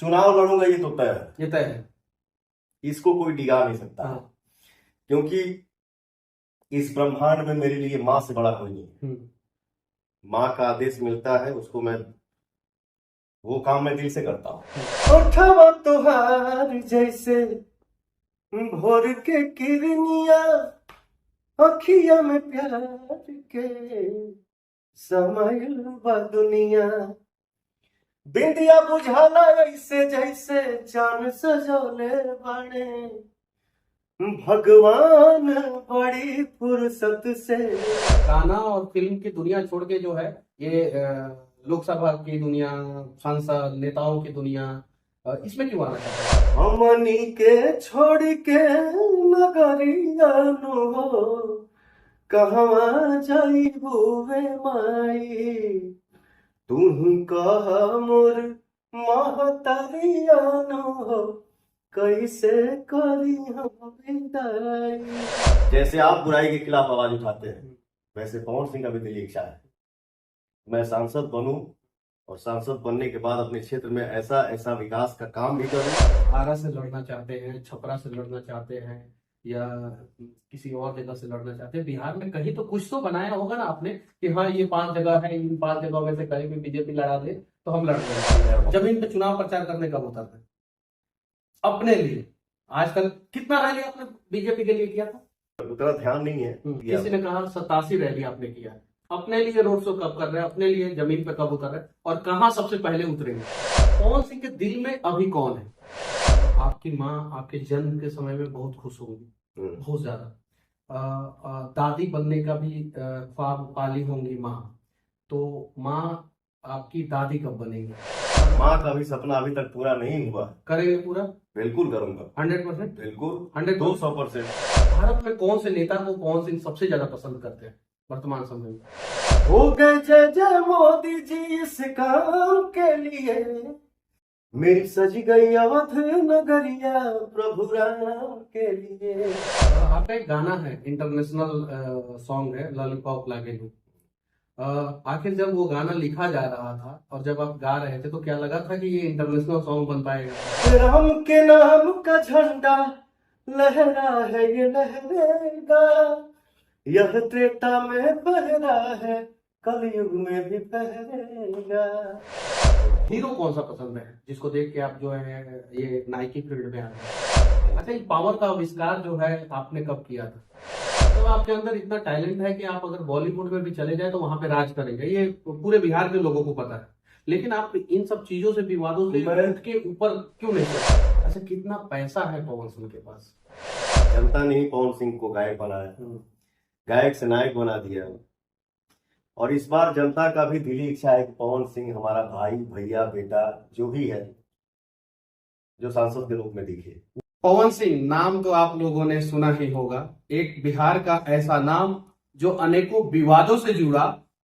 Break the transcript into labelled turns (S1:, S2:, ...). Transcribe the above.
S1: चुनाव लड़ूंगा ये तो तय है,
S2: ये तय है।
S1: इसको कोई डिगा नहीं सकता।
S2: हाँ।
S1: क्योंकि इस ब्रह्मांड में मेरे लिए माँ से बड़ा कोई नहीं है। माँ का आदेश मिलता है, उसको मैं वो काम मैं दिल से करता हूँ। उठवा तुहार जैसे भोर के किरनिया, अखिया में प्यार के समाइल बा दुनिया। बिंदिया बुझाला ऐसे जैसे चांद सजोले बने भगवान बड़ी फुर्सत से।
S2: गाना और फिल्म की दुनिया छोड़ के जो है ये लोकसभा की दुनिया, सांसद नेताओं की दुनिया, इसमें क्यों आना चाहते हैं?
S1: हमनी के छोड़ के नगरिया नो हो, कहवा जाइबू वे माई, तू कह मोर महतरिया नो हो, कैसे करी हम विदाई। जैसे आप बुराई के खिलाफ आवाज उठाते हैं, वैसे पवन सिंह का भी दिली इच्छा है मैं सांसद बनूं, और सांसद बनने के बाद अपने क्षेत्र में ऐसा ऐसा विकास का काम भी करूं।
S2: आरा से लड़ना चाहते हैं, छपरा से लड़ना चाहते हैं, या किसी और जगह से लड़ना चाहते हैं? बिहार में कहीं तो कुछ तो बनाया होगा ना आपने कि हाँ ये 5 जगह है, इन 5 जगहों में से कहीं भी बीजेपी लड़ा दे तो हम लड़ देंगे। जमीन पे चुनाव प्रचार करने कब होता था अपने लिए? आजकल कितना रैली आपने बीजेपी के लिए किया था?
S1: उतना ध्यान नहीं है।
S2: किसी ने कहा 87 रैली आपने किया। अपने लिए रोड शो कब कर रहे हैं? अपने लिए जमीन पे कब उतर रहे हैं? और कहाँ सबसे पहले उतरेंगे? पवन सिंह के दिल में अभी कौन है? आपकी माँ आपके जन्म के समय में बहुत खुश होंगी, बहुत ज्यादा। दादी बनने का भी ख्वाब पाली होंगी माँ। तो माँ आपकी दादी कब बनेगी?
S1: माँ का भी सपना अभी तक पूरा नहीं हुआ।
S2: करेंगे पूरा?
S1: बिल्कुल करूंगा।
S2: 100%?
S1: बिल्कुल
S2: 100%?
S1: 200%।
S2: भारत में कौन से नेता को पवन सिंह सबसे ज्यादा पसंद करते हैं वर्तमान समय में?
S1: हो गए जय जय मोदी जी इस काम के लिए, मेरी सज गई अवध नगरिया प्रभु राम के लिए।
S2: आपका एक गाना है, इंटरनेशनल सॉन्ग है, लॉलीपॉप लागे लू। आखिर जब वो गाना लिखा जा रहा था और जब आप गा रहे थे तो क्या लगा था कि ये इंटरनेशनल सॉन्ग बन पाएगा?
S1: राम के नाम का झंडा लहरा है, ये लहरेगा, यह त्रेता में पहरा है, कलयुग में भी पहरेगा।
S2: हीरो कौन सा पसंद है जिसको देख के आप जो है ये नाइकी फील्ड में आ गए? अच्छा, ये पावर का आविष्कार जो है आपने कब किया था? तो आपके अंदर इतना टैलेंट है कि आप अगर बॉलीवुड में भी चले जाए तो वहां पे राज करेंगे, ये पूरे बिहार के लोगों को पता है। लेकिन आप इन सब चीजों से, विवादों से उठ के ऊपर क्यों नहीं चलते? अच्छा, कितना पैसा है पवन सिंह के पास?
S1: जनता ने ही पवन सिंह को गायक बनाया, गायक से नायक बना दिया। और इस बार जनता का भी दिली इच्छा है कि पवन सिंह हमारा भाई, भैया, बेटा जो भी है, जो सांसद के रूप में दिखे।
S2: पवन सिंह नाम तो आप लोगों ने सुना ही होगा, एक बिहार का ऐसा नाम जो अनेकों विवादों से जुड़ा